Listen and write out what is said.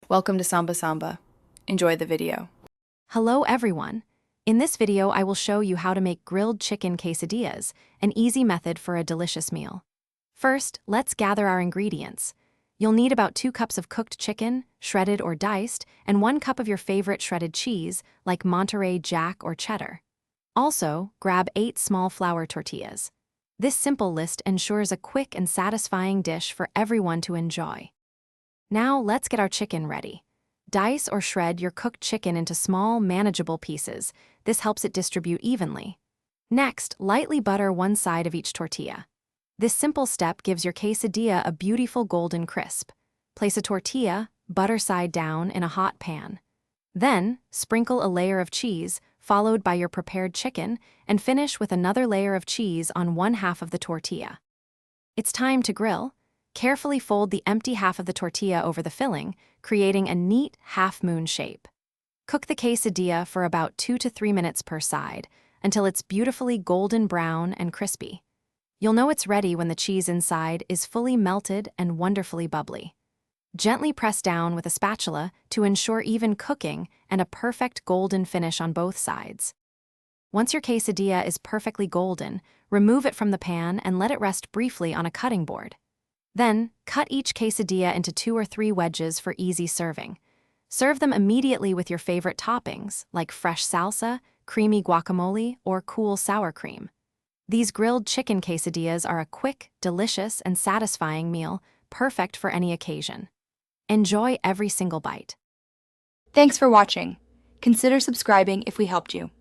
Welcome to Samba Samba. Enjoy the video. Hello everyone. In this video I will show you how to make grilled chicken quesadillas, an easy method for a delicious meal. First, let's gather our ingredients. You'll need about 2 cups of cooked chicken, shredded or diced, and 1 cup of your favorite shredded cheese, like Monterey Jack or cheddar. Also, grab 8 small flour tortillas. This simple list ensures a quick and satisfying dish for everyone to enjoy. Now let's get our chicken ready. Dice or shred your cooked chicken into small, manageable pieces. This helps it distribute evenly. Next, lightly butter one side of each tortilla. This simple step gives your quesadilla a beautiful golden crisp. Place a tortilla, butter side down, in a hot pan. Then, sprinkle a layer of cheese, followed by your prepared chicken, and finish with another layer of cheese on one half of the tortilla. It's time to grill. Carefully fold the empty half of the tortilla over the filling, creating a neat half-moon shape. Cook the quesadilla for about 2 to 3 minutes per side, until it's beautifully golden brown and crispy. You'll know it's ready when the cheese inside is fully melted and wonderfully bubbly. Gently press down with a spatula to ensure even cooking and a perfect golden finish on both sides. Once your quesadilla is perfectly golden, remove it from the pan and let it rest briefly on a cutting board. Then, cut each quesadilla into 2 or 3 wedges for easy serving. Serve them immediately with your favorite toppings, like fresh salsa, creamy guacamole, or cool sour cream. These grilled chicken quesadillas are a quick, delicious, and satisfying meal, perfect for any occasion. Enjoy every single bite. Thanks for watching. Consider subscribing if we helped you.